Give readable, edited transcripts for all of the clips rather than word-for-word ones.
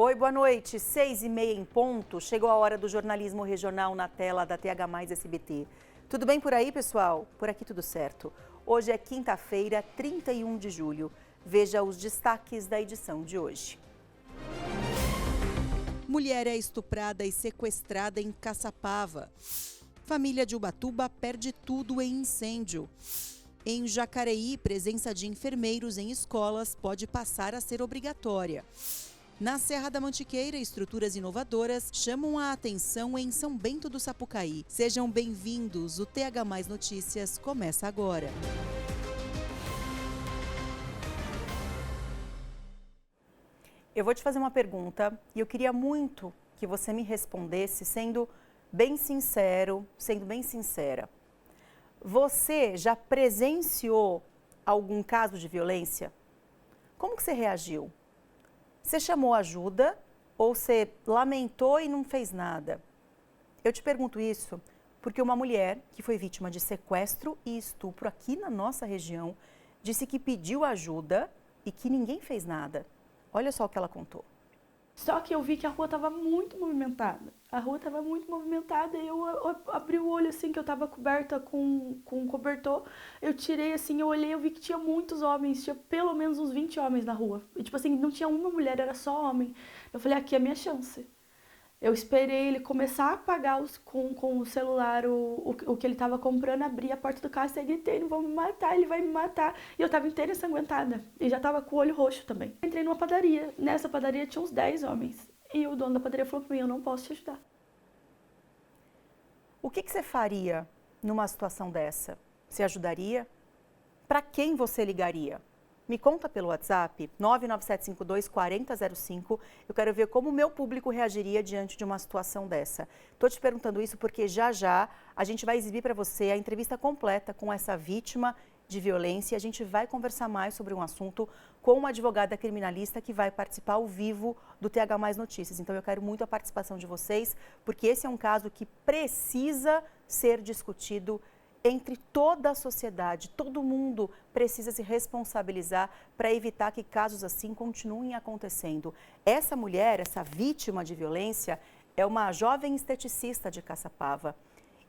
Oi, boa noite. 6h30 em ponto. Chegou a hora do jornalismo regional na tela da TH+ SBT. Tudo bem por aí, pessoal? Por aqui tudo certo. Hoje é quinta-feira, 31 de julho. Veja os destaques da edição de hoje. Mulher é estuprada e sequestrada em Caçapava. Família de Ubatuba perde tudo em incêndio. Em Jacareí, presença de enfermeiros em escolas pode passar a ser obrigatória. Na Serra da Mantiqueira, estruturas inovadoras chamam a atenção em São Bento do Sapucaí. Sejam bem-vindos, o TH+ Notícias começa agora. Eu vou te fazer uma pergunta e eu queria muito que você me respondesse sendo bem sincero, sendo bem sincera. Você já presenciou algum caso de violência? Como que você reagiu? Você chamou ajuda ou você lamentou e não fez nada? Eu te pergunto isso porque uma mulher que foi vítima de sequestro e estupro aqui na nossa região disse que pediu ajuda e que ninguém fez nada. Olha só o que ela contou. Só que eu vi que a rua estava muito movimentada. A rua estava muito movimentada e eu abri o olho assim, que eu estava coberta com um cobertor. Eu tirei assim, eu olhei, eu vi que tinha muitos homens, tinha pelo menos uns 20 homens na rua. E, tipo assim, não tinha uma mulher, era só homem. Eu falei, aqui é a minha chance. Eu esperei ele começar a apagar com o celular o que ele estava comprando, abri a porta do carro e gritei, não vão me matar, ele vai me matar. E eu estava inteira ensanguentada e já estava com o olho roxo também. Entrei numa padaria, nessa padaria tinha uns 10 homens. E o dono da padaria falou para mim, eu não posso te ajudar. O que você faria numa situação dessa? Você ajudaria? Para quem você ligaria? Me conta pelo WhatsApp, 997524005. Eu quero ver como o meu público reagiria diante de uma situação dessa. Estou te perguntando isso porque já a gente vai exibir para você a entrevista completa com essa vítima de violência. A gente vai conversar mais sobre um assunto com uma advogada criminalista que vai participar ao vivo do TH+ Notícias. Então eu quero muito a participação de vocês, porque esse é um caso que precisa ser discutido entre toda a sociedade. Todo mundo precisa se responsabilizar para evitar que casos assim continuem acontecendo. Essa mulher, essa vítima de violência, é uma jovem esteticista de Caçapava.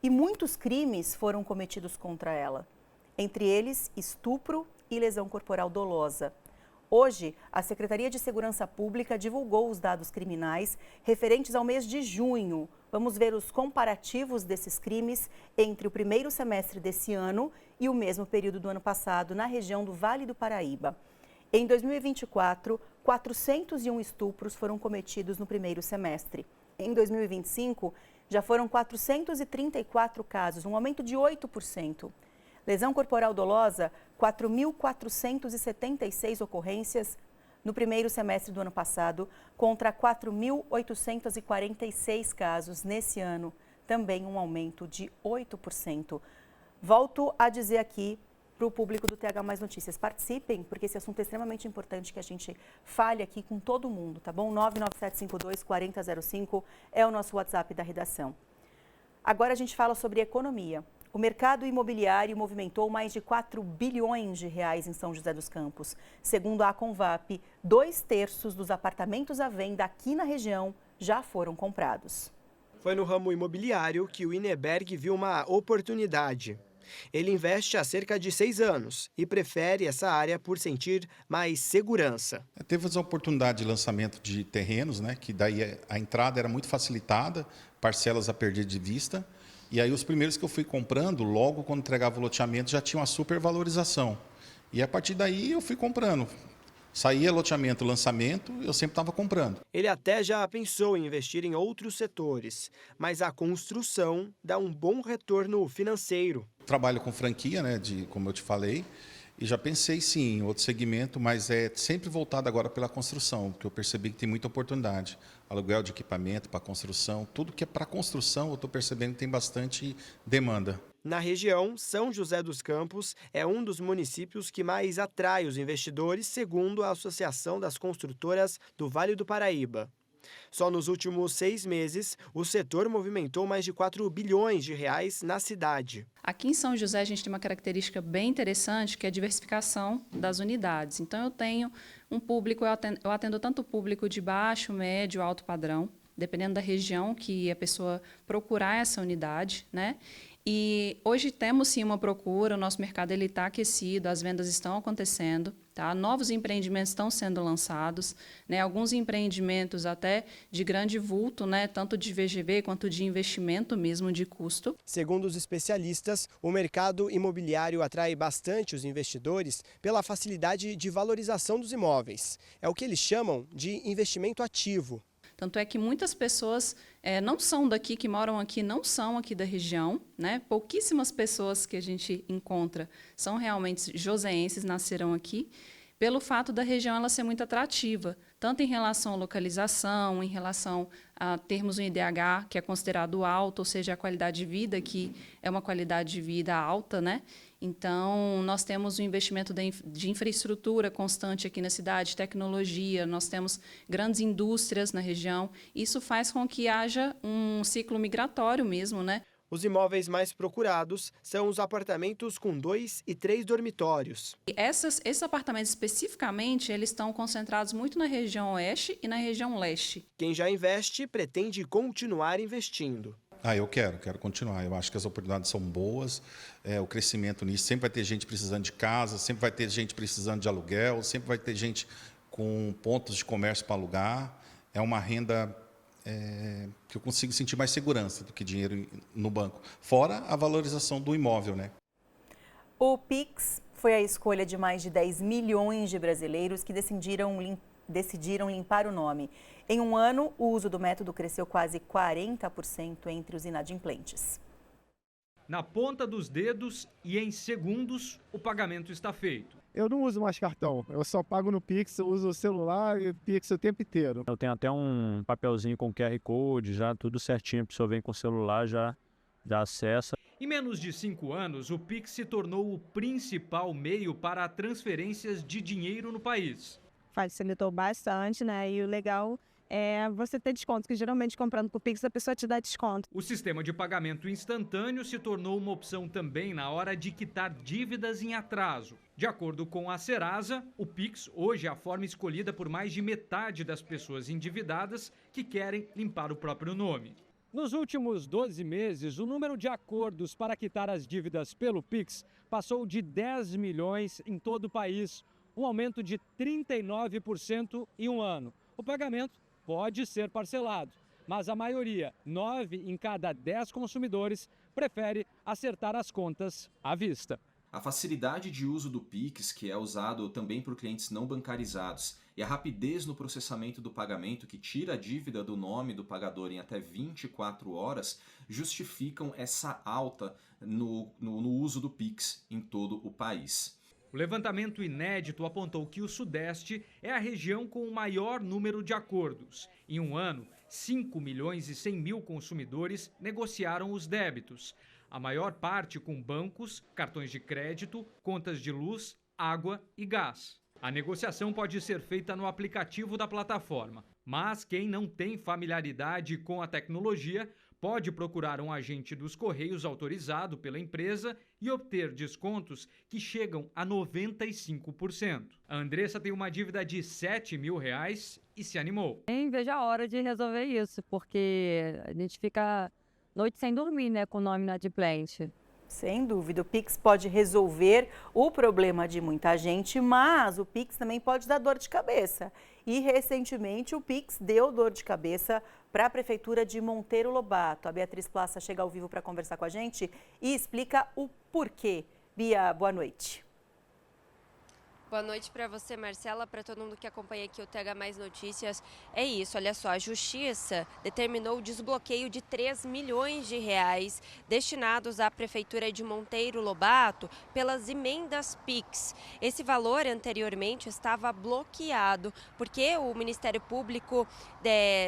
E muitos crimes foram cometidos contra ela. Entre eles, estupro e lesão corporal dolosa. Hoje, a Secretaria de Segurança Pública divulgou os dados criminais referentes ao mês de junho. Vamos ver os comparativos desses crimes entre o primeiro semestre desse ano e o mesmo período do ano passado na região do Vale do Paraíba. Em 2024, 401 estupros foram cometidos no primeiro semestre. Em 2025, já foram 434 casos, um aumento de 8%. Lesão corporal dolosa, 4.476 ocorrências no primeiro semestre do ano passado, contra 4.846 casos nesse ano, também um aumento de 8%. Volto a dizer aqui para o público do TH+ Notícias, participem, porque esse assunto é extremamente importante que a gente fale aqui com todo mundo, tá bom? 997524005 é o nosso WhatsApp da redação. Agora a gente fala sobre economia. O mercado imobiliário movimentou mais de 4 bilhões de reais em São José dos Campos. Segundo a Convap, 2/3 dos apartamentos à venda aqui na região já foram comprados. Foi no ramo imobiliário que o Ineberg viu uma oportunidade. Ele investe há cerca de 6 anos e prefere essa área por sentir mais segurança. Teve essa oportunidade de lançamento de terrenos, né, que daí a entrada era muito facilitada, parcelas a perder de vista. E aí os primeiros que eu fui comprando, logo quando entregava o loteamento, já tinham uma supervalorização. E a partir daí eu fui comprando. Saía loteamento, lançamento, eu sempre estava comprando. Ele até já pensou em investir em outros setores, mas a construção dá um bom retorno financeiro. Trabalho com franquia, né, como eu te falei, e já pensei sim em outro segmento, mas é sempre voltado agora pela construção, porque eu percebi que tem muita oportunidade. Aluguel de equipamento para construção, tudo que é para construção, eu estou percebendo que tem bastante demanda. Na região, São José dos Campos é um dos municípios que mais atrai os investidores, segundo a Associação das Construtoras do Vale do Paraíba. Só nos últimos 6 meses, o setor movimentou mais de 4 bilhões de reais na cidade. Aqui em São José, a gente tem uma característica bem interessante, que é a diversificação das unidades. Então, eu tenho um público, eu atendo tanto o público de baixo, médio, alto padrão, dependendo da região que a pessoa procurar essa unidade, né? E hoje temos sim uma procura, o nosso mercado está aquecido, as vendas estão acontecendo, tá? Novos empreendimentos estão sendo lançados, né? Alguns empreendimentos até de grande vulto, né? Tanto de VGV quanto de investimento mesmo de custo. Segundo os especialistas, o mercado imobiliário atrai bastante os investidores pela facilidade de valorização dos imóveis. É o que eles chamam de investimento ativo. Tanto é que muitas pessoas não são daqui, que moram aqui, não são aqui da região, né? Pouquíssimas pessoas que a gente encontra são realmente joseenses, nasceram aqui, pelo fato da região ela ser muito atrativa, tanto em relação à localização, em relação a termos um IDH que é considerado alto, ou seja, a qualidade de vida, que é uma qualidade de vida alta, né? Então, nós temos um investimento de infraestrutura constante aqui na cidade, tecnologia, nós temos grandes indústrias na região. Isso faz com que haja um ciclo migratório mesmo, né? Os imóveis mais procurados são os apartamentos com 2 e 3 dormitórios. E esses apartamentos especificamente, eles estão concentrados muito na região oeste e na região leste. Quem já investe pretende continuar investindo. Eu quero continuar. Eu acho que as oportunidades são boas, o crescimento nisso. Sempre vai ter gente precisando de casa, sempre vai ter gente precisando de aluguel, sempre vai ter gente com pontos de comércio para alugar. É uma renda que eu consigo sentir mais segurança do que dinheiro no banco. Fora a valorização do imóvel, né? O Pix foi a escolha de mais de 10 milhões de brasileiros que decidiram limpar o nome. Em um ano, o uso do método cresceu quase 40% entre os inadimplentes. Na ponta dos dedos e em segundos, o pagamento está feito. Eu não uso mais cartão, eu só pago no Pix, eu uso o celular e o Pix o tempo inteiro. Eu tenho até um papelzinho com QR Code, já tudo certinho, a pessoa vem com o celular, já acessa. Em menos de 5 anos, o Pix se tornou o principal meio para transferências de dinheiro no país. Facilitou bastante, né? E o legal é você ter desconto, que geralmente comprando por Pix a pessoa te dá desconto. O sistema de pagamento instantâneo se tornou uma opção também na hora de quitar dívidas em atraso. De acordo com a Serasa, o Pix hoje é a forma escolhida por mais de metade das pessoas endividadas que querem limpar o próprio nome. Nos últimos 12 meses, o número de acordos para quitar as dívidas pelo Pix passou de 10 milhões em todo o país, um aumento de 39% em um ano. O pagamento pode ser parcelado, mas a maioria, 9 em cada 10 consumidores, prefere acertar as contas à vista. A facilidade de uso do Pix, que é usado também por clientes não bancarizados, e a rapidez no processamento do pagamento, que tira a dívida do nome do pagador em até 24 horas, justificam essa alta no uso do Pix em todo o país. O levantamento inédito apontou que o Sudeste é a região com o maior número de acordos. Em um ano, 5 milhões e 100 mil consumidores negociaram os débitos. A maior parte com bancos, cartões de crédito, contas de luz, água e gás. A negociação pode ser feita no aplicativo da plataforma, mas quem não tem familiaridade com a tecnologia pode procurar um agente dos Correios autorizado pela empresa e obter descontos que chegam a 95%. A Andressa tem uma dívida de R$7 mil e se animou. Nem vejo a hora de resolver isso, porque a gente fica noite sem dormir, né, com o nome inadimplente. Sem dúvida, o Pix pode resolver o problema de muita gente, mas o Pix também pode dar dor de cabeça. E recentemente o Pix deu dor de cabeça para a Prefeitura de Monteiro Lobato. A Beatriz Plaça chega ao vivo para conversar com a gente e explica o porquê. Bia, boa noite. Boa noite para você, Marcela, para todo mundo que acompanha aqui o TH Mais Notícias. É isso, olha só, a Justiça determinou o desbloqueio de R$3 milhões destinados à Prefeitura de Monteiro Lobato pelas emendas PIX. Esse valor anteriormente estava bloqueado, porque o Ministério Público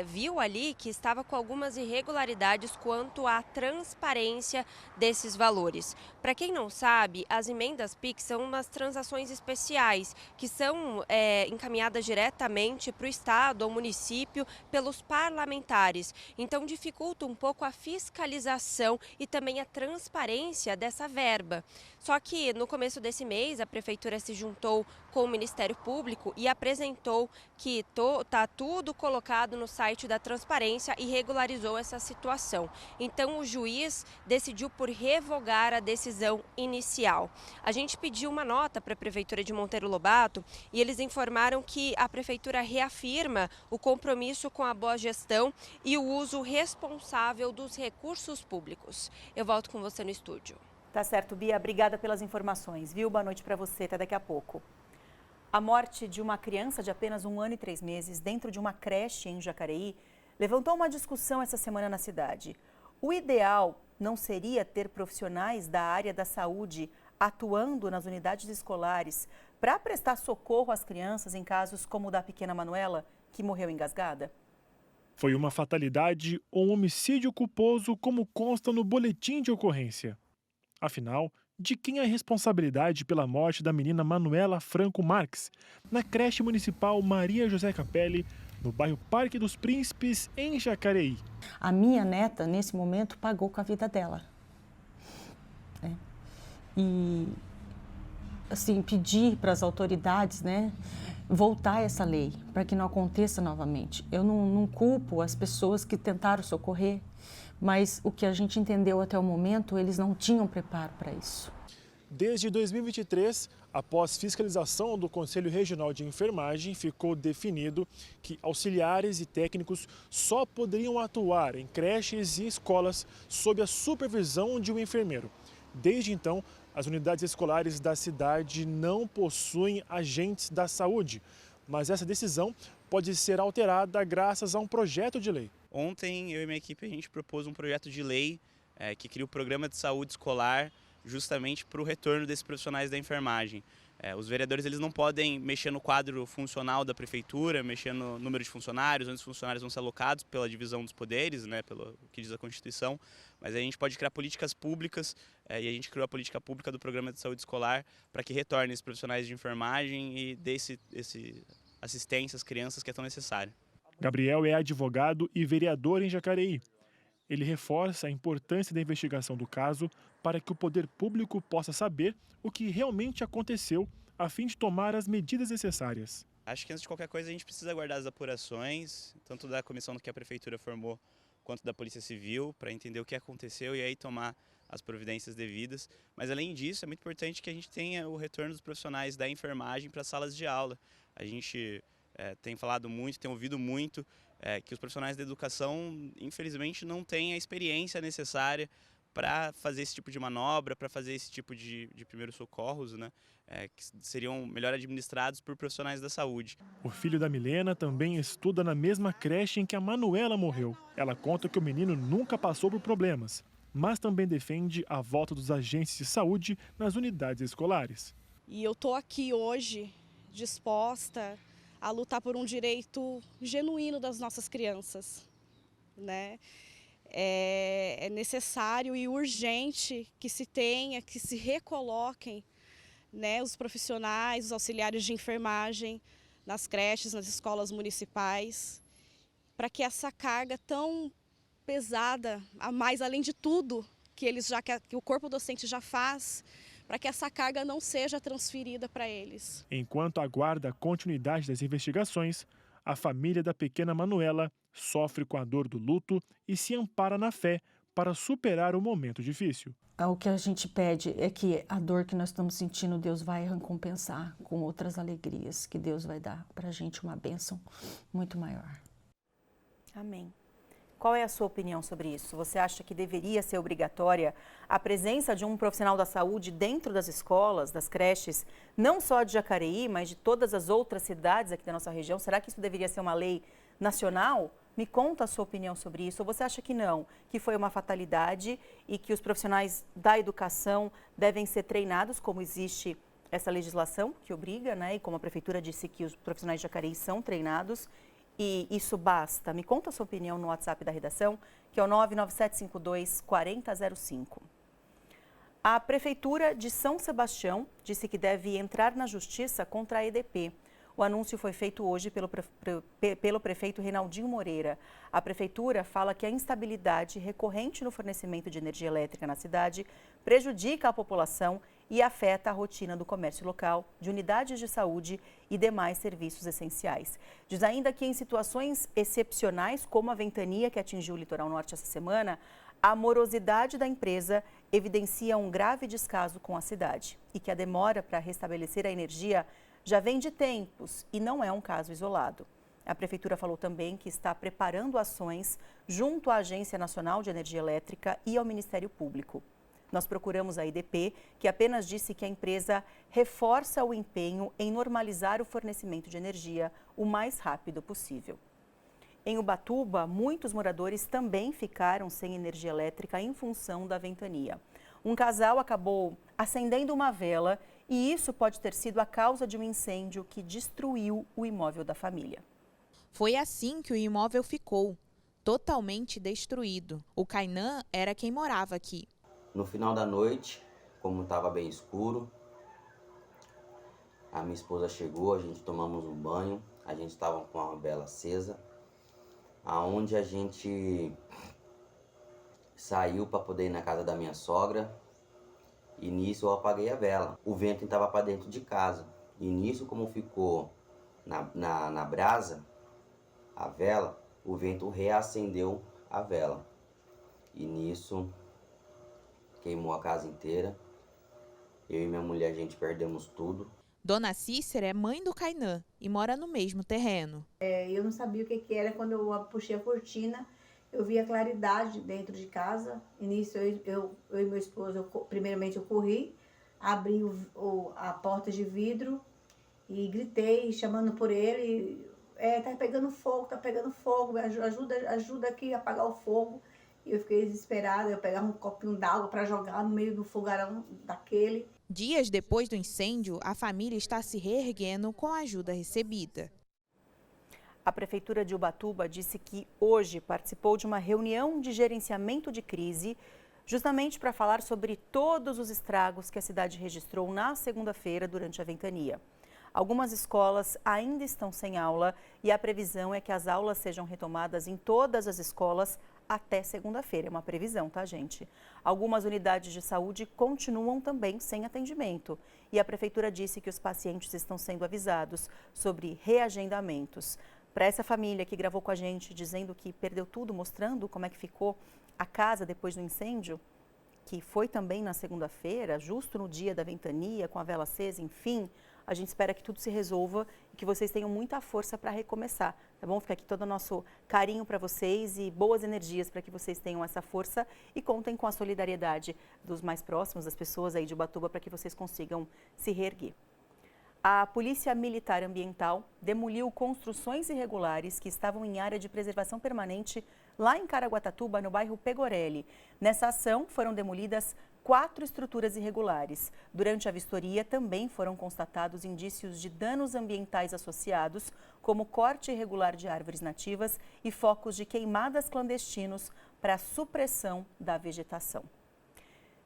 viu ali que estava com algumas irregularidades quanto à transparência desses valores. Para quem não sabe, as emendas PIX são umas transações especiais municipais que são encaminhadas diretamente para o Estado ou município pelos parlamentares. Então, dificulta um pouco a fiscalização e também a transparência dessa verba. Só que no começo desse mês, a Prefeitura se juntou com o Ministério Público e apresentou que está tudo colocado no site da transparência e regularizou essa situação. Então, o juiz decidiu por revogar a decisão inicial. A gente pediu uma nota para a Prefeitura de Monteiro Lobato e eles informaram que a Prefeitura reafirma o compromisso com a boa gestão e o uso responsável dos recursos públicos. Eu volto com você no estúdio. Tá certo, Bia. Obrigada pelas informações, viu? Boa noite para você. Até daqui a pouco. A morte de uma criança de apenas 1 ano e 3 meses dentro de uma creche em Jacareí levantou uma discussão essa semana na cidade. O ideal não seria ter profissionais da área da saúde atuando nas unidades escolares para prestar socorro às crianças em casos como o da pequena Manuela, que morreu engasgada? Foi uma fatalidade ou um homicídio culposo, como consta no boletim de ocorrência. Afinal, de quem é a responsabilidade pela morte da menina Manuela Franco Marques, na creche municipal Maria José Capelli, no bairro Parque dos Príncipes, em Jacareí? A minha neta, nesse momento, pagou com a vida dela. E, assim, pedir para as autoridades, voltar essa lei, para que não aconteça novamente. Eu não culpo as pessoas que tentaram socorrer, mas o que a gente entendeu até o momento, eles não tinham preparo para isso. Desde 2023, após fiscalização do Conselho Regional de Enfermagem, ficou definido que auxiliares e técnicos só poderiam atuar em creches e escolas sob a supervisão de um enfermeiro. Desde então, as unidades escolares da cidade não possuem agentes da saúde, mas essa decisão pode ser alterada graças a um projeto de lei. Ontem, eu e minha equipe, a gente propôs um projeto de lei que cria o Programa de Saúde Escolar justamente para o retorno desses profissionais da enfermagem. Os vereadores eles não podem mexer no quadro funcional da prefeitura, mexer no número de funcionários, onde os funcionários vão ser alocados pela divisão dos poderes, pelo que diz a Constituição, mas a gente pode criar políticas públicas e a gente criou a política pública do Programa de Saúde Escolar para que retornem esses profissionais de enfermagem e dê esse assistência às crianças que é tão necessária. Gabriel é advogado e vereador em Jacareí. Ele reforça a importância da investigação do caso para que o poder público possa saber o que realmente aconteceu a fim de tomar as medidas necessárias. Acho que antes de qualquer coisa a gente precisa aguardar as apurações, tanto da comissão que a prefeitura formou quanto da Polícia Civil, para entender o que aconteceu e aí tomar as providências devidas. Mas além disso, é muito importante que a gente tenha o retorno dos profissionais da enfermagem para as salas de aula. A gente tem falado muito, tem ouvido muito que os profissionais da educação, infelizmente, não têm a experiência necessária para fazer esse tipo de manobra, para fazer esse tipo de primeiros socorros, que seriam melhor administrados por profissionais da saúde. O filho da Milena também estuda na mesma creche em que a Manuela morreu. Ela conta que o menino nunca passou por problemas, mas também defende a volta dos agentes de saúde nas unidades escolares. E eu estou aqui hoje disposta a lutar por um direito genuíno das nossas crianças, É necessário e urgente que se tenha, que se recoloquem, os profissionais, os auxiliares de enfermagem nas creches, nas escolas municipais, para que essa carga tão pesada, a mais além de tudo que o corpo docente já faz, para que essa carga não seja transferida para eles. Enquanto aguarda a continuidade das investigações, a família da pequena Manuela sofre com a dor do luto e se ampara na fé para superar o momento difícil. O que a gente pede é que a dor que nós estamos sentindo, Deus vai recompensar com outras alegrias, que Deus vai dar para a gente uma bênção muito maior. Amém. Qual é a sua opinião sobre isso? Você acha que deveria ser obrigatória a presença de um profissional da saúde dentro das escolas, das creches, não só de Jacareí, mas de todas as outras cidades aqui da nossa região? Será que isso deveria ser uma lei nacional? Me conta a sua opinião sobre isso. Ou você acha que não, que foi uma fatalidade e que os profissionais da educação devem ser treinados, como existe essa legislação que obriga, e como a prefeitura disse que os profissionais de Jacareí são treinados, e isso basta? Me conta a sua opinião no WhatsApp da redação, que é o 99752-4005. A Prefeitura de São Sebastião disse que deve entrar na justiça contra a EDP. O anúncio foi feito hoje pelo prefeito Reinaldinho Moreira. A Prefeitura fala que a instabilidade recorrente no fornecimento de energia elétrica na cidade prejudica a população e afeta a rotina do comércio local, de unidades de saúde e demais serviços essenciais. Diz ainda que em situações excepcionais, como a ventania que atingiu o litoral norte essa semana, a morosidade da empresa evidencia um grave descaso com a cidade e que a demora para restabelecer a energia já vem de tempos e não é um caso isolado. A Prefeitura falou também que está preparando ações junto à Agência Nacional de Energia Elétrica e ao Ministério Público. Nós procuramos a EDP, que apenas disse que a empresa reforça o empenho em normalizar o fornecimento de energia o mais rápido possível. Em Ubatuba, muitos moradores também ficaram sem energia elétrica em função da ventania. Um casal acabou acendendo uma vela e isso pode ter sido a causa de um incêndio que destruiu o imóvel da família. Foi assim que o imóvel ficou, totalmente destruído. O Kainan era quem morava aqui. No final da noite, como estava bem escuro, a minha esposa chegou, a gente tomamos um banho, a gente estava com a vela acesa, aonde a gente saiu para poder ir na casa da minha sogra e nisso eu apaguei a vela. O vento estava para dentro de casa e nisso, como ficou na brasa a vela, o vento reacendeu a vela e nisso queimou a casa inteira. Eu e minha mulher, a gente perdemos tudo. Dona Cícera é mãe do Kainan e mora no mesmo terreno. Eu não sabia o que era. Quando eu puxei a cortina, eu vi a claridade dentro de casa. E nisso eu e meu esposo, primeiramente eu corri, abri a porta de vidro e gritei, chamando por ele. Tá pegando fogo, ajuda aqui a apagar o fogo. E eu fiquei desesperada, eu pegava um copinho d'água para jogar no meio do fogaréu daquele. Dias depois do incêndio, a família está se reerguendo com a ajuda recebida. A Prefeitura de Ubatuba disse que hoje participou de uma reunião de gerenciamento de crise, justamente para falar sobre todos os estragos que a cidade registrou na segunda-feira durante a ventania. Algumas escolas ainda estão sem aula e a previsão é que as aulas sejam retomadas em todas as escolas até segunda-feira. É uma previsão, tá, gente? Algumas unidades de saúde continuam também sem atendimento e a Prefeitura disse que os pacientes estão sendo avisados sobre reagendamentos. Para essa família que gravou com a gente dizendo que perdeu tudo, mostrando como é que ficou a casa depois do incêndio, que foi também na segunda-feira, justo no dia da ventania, com a vela acesa, enfim, a gente espera que tudo se resolva e que vocês tenham muita força para recomeçar, tá bom? Fica aqui todo o nosso carinho para vocês e boas energias para que vocês tenham essa força e contem com a solidariedade dos mais próximos, das pessoas aí de Ubatuba, para que vocês consigam se reerguer. A Polícia Militar Ambiental demoliu construções irregulares que estavam em área de preservação permanente lá em Caraguatatuba, no bairro Pegorelli. Nessa ação, foram demolidas 4 estruturas irregulares. Durante a vistoria, também foram constatados indícios de danos ambientais associados, como corte irregular de árvores nativas e focos de queimadas clandestinos para supressão da vegetação.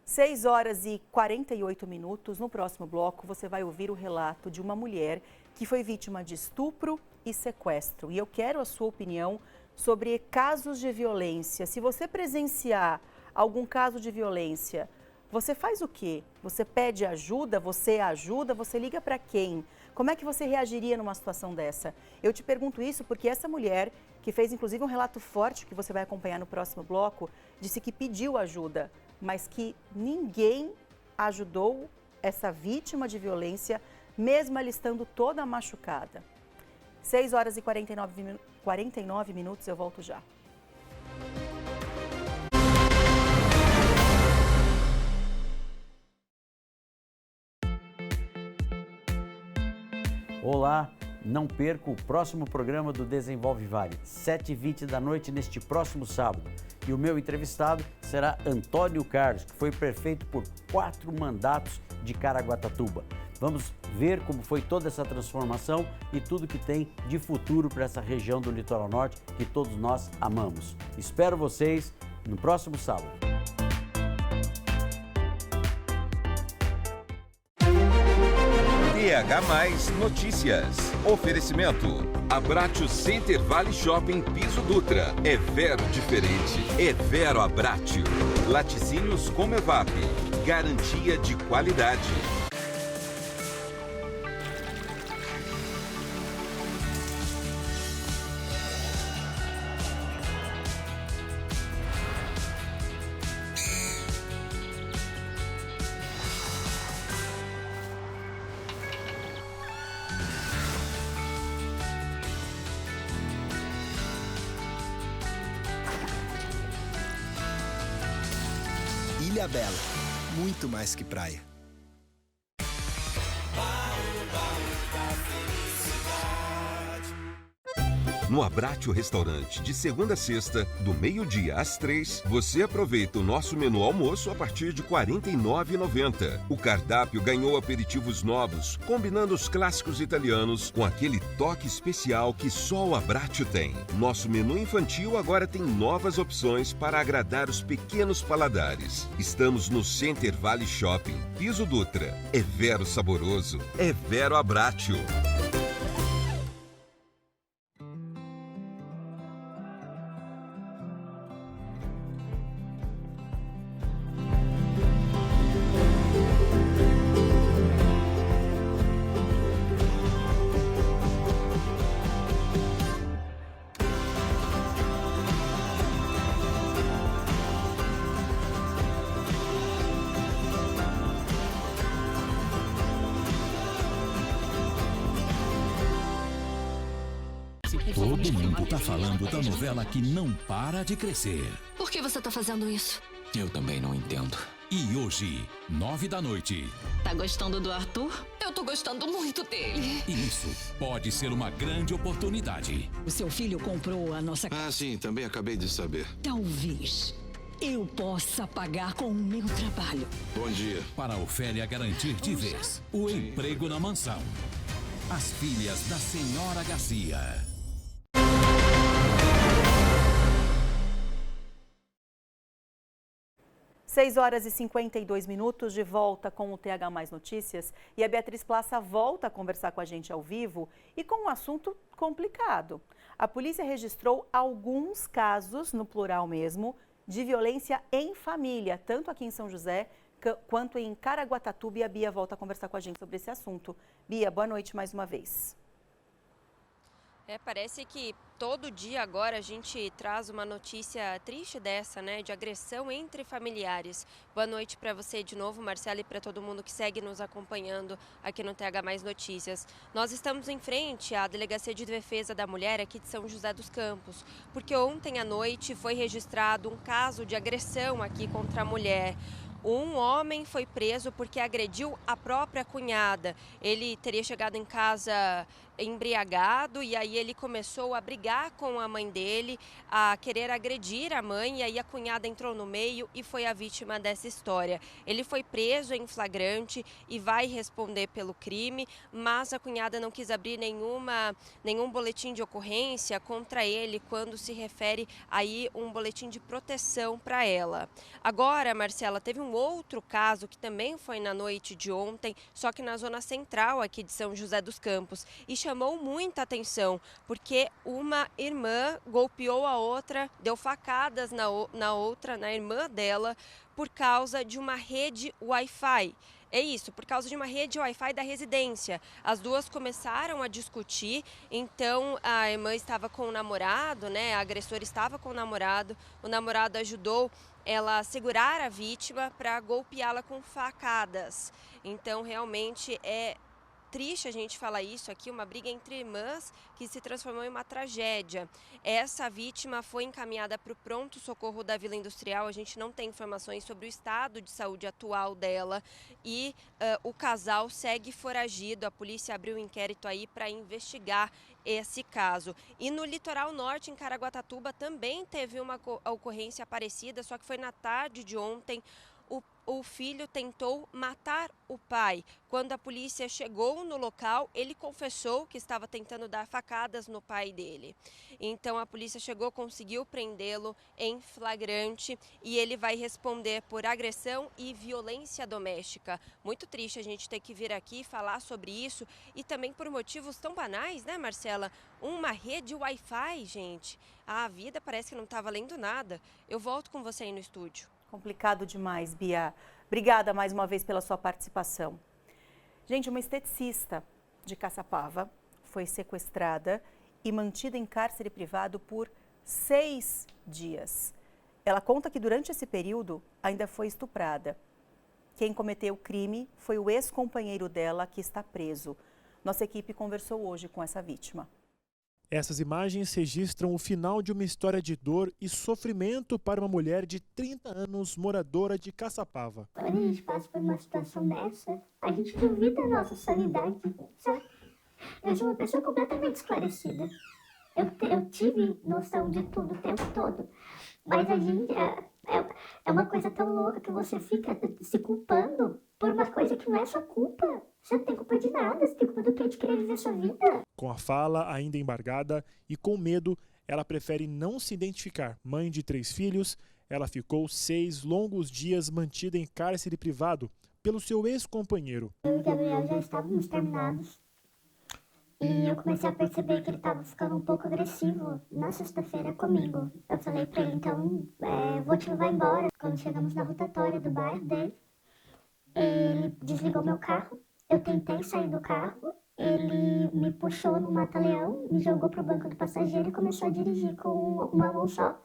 6 horas e 48 minutos. No próximo bloco, você vai ouvir o relato de uma mulher que foi vítima de estupro e sequestro. E eu quero a sua opinião sobre casos de violência. Se você presenciar algum caso de violência, você faz o quê? Você pede ajuda? Você ajuda? Você liga para quem? Como é que você reagiria numa situação dessa? Eu te pergunto isso porque essa mulher, que fez inclusive um relato forte que você vai acompanhar no próximo bloco, disse que pediu ajuda, mas que ninguém ajudou essa vítima de violência, mesmo ela estando toda machucada. 6 horas e 49 minutos, eu volto já. Olá, não perca o próximo programa do Desenvolve Vale, 7h20 da noite neste próximo sábado. E o meu entrevistado será Antônio Carlos, que foi prefeito por 4 mandatos de Caraguatatuba. Vamos ver como foi toda essa transformação e tudo que tem de futuro para essa região do Litoral Norte que todos nós amamos. Espero vocês no próximo sábado. TH+ Notícias. Oferecimento. Abratio Center Vale Shopping Piso Dutra. É Vero diferente. É Vero Abratio. Laticínios Comevap. Garantia de qualidade. Ilha Bela, muito mais que praia. No Abratio Restaurante, de segunda a sexta, do meio-dia às 3, você aproveita o nosso menu almoço a partir de R$ 49,90. O cardápio ganhou aperitivos novos, combinando os clássicos italianos com aquele toque especial que só o Abratio tem. Nosso menu infantil agora tem novas opções para agradar os pequenos paladares. Estamos no Center Vale Shopping, Piso Dutra. É Vero saboroso, é Vero Abratio. Todo mundo tá falando da novela que não para de crescer. Por que você tá fazendo isso? Eu também não entendo. E hoje, 9 da noite. Tá gostando do Arthur? Eu tô gostando muito dele. E isso pode ser uma grande oportunidade. O seu filho comprou a nossa... Ah, sim, também acabei de saber. Talvez eu possa pagar com o meu trabalho. Bom dia. Para a Ofélia garantir de vez o emprego na mansão. As Filhas da Senhora Garcia. 6 horas e 52 minutos, de volta com o TH Mais Notícias. E a Beatriz Plaça volta a conversar com a gente ao vivo e com um assunto complicado. A polícia registrou alguns casos, no plural mesmo, de violência em família, tanto aqui em São José quanto em Caraguatatuba. E a Bia volta a conversar com a gente sobre esse assunto. Bia, boa noite mais uma vez. Parece que todo dia agora a gente traz uma notícia triste dessa, né, de agressão entre familiares. Boa noite para você de novo, Marcela, e para todo mundo que segue nos acompanhando aqui no TH Mais Notícias. Nós estamos em frente à Delegacia de Defesa da Mulher aqui de São José dos Campos, porque ontem à noite foi registrado um caso de agressão aqui contra a mulher. Um homem foi preso porque agrediu a própria cunhada. Ele teria chegado em casa embriagado e aí ele começou a brigar com a mãe dele, a querer agredir a mãe, e aí a cunhada entrou no meio e foi a vítima dessa história. Ele foi preso em flagrante e vai responder pelo crime, mas a cunhada não quis abrir nenhum boletim de ocorrência contra ele quando se refere aí um boletim de proteção para ela. Agora, Marcela, teve um outro caso que também foi na noite de ontem, só que na zona central aqui de São José dos Campos, e chamou muita atenção, porque uma irmã golpeou a outra, deu facadas na irmã dela, por causa de uma rede Wi-Fi. É isso, por causa de uma rede Wi-Fi da residência. As duas começaram a discutir, então a irmã estava com o namorado, né? A agressora estava com o namorado ajudou ela a segurar a vítima para golpeá-la com facadas. Então, realmente é triste a gente falar isso aqui, uma briga entre irmãs que se transformou em uma tragédia. Essa vítima foi encaminhada para o pronto-socorro da Vila Industrial. A gente não tem informações sobre o estado de saúde atual dela e o casal segue foragido. A polícia abriu um inquérito aí para investigar esse caso. E no litoral norte, em Caraguatatuba, também teve uma ocorrência parecida, só que foi na tarde de ontem. o filho tentou matar o pai. Quando a polícia chegou no local, ele confessou que estava tentando dar facadas no pai dele. Então a polícia chegou, conseguiu prendê-lo em flagrante e ele vai responder por agressão e violência doméstica. Muito triste a gente ter que vir aqui falar sobre isso e também por motivos tão banais, né, Marcela? Uma rede Wi-Fi, gente. A vida parece que não está valendo nada. Eu volto com você aí no estúdio. Complicado demais, Bia. Obrigada mais uma vez pela sua participação. Gente, uma esteticista de Caçapava foi sequestrada e mantida em cárcere privado por 6 dias. Ela conta que durante esse período ainda foi estuprada. Quem cometeu o crime foi o ex-companheiro dela, que está preso. Nossa equipe conversou hoje com essa vítima. Essas imagens registram o final de uma história de dor e sofrimento para uma mulher de 30 anos, moradora de Caçapava. Quando a gente passa por uma situação dessa, a gente duvida da nossa sanidade, sabe? Eu sou uma pessoa completamente esclarecida. Eu tive noção de tudo o tempo todo. Mas a gente é uma coisa tão louca que você fica se culpando por uma coisa que não é sua culpa. Você não tem culpa de nada, você tem culpa do que de querer viver sua vida. Com a fala ainda embargada e com medo, ela prefere não se identificar. Mãe de 3 filhos, ela ficou 6 longos dias mantida em cárcere privado pelo seu ex-companheiro. Eu e o Gabriel já estávamos terminados. E eu comecei a perceber que ele estava ficando um pouco agressivo na sexta-feira comigo. Eu falei pra ele, então, vou te levar embora. Quando chegamos na rotatória do bairro dele, ele desligou meu carro. Eu tentei sair do carro, ele me puxou no mata-leão, me jogou pro banco do passageiro e começou a dirigir com uma mão só.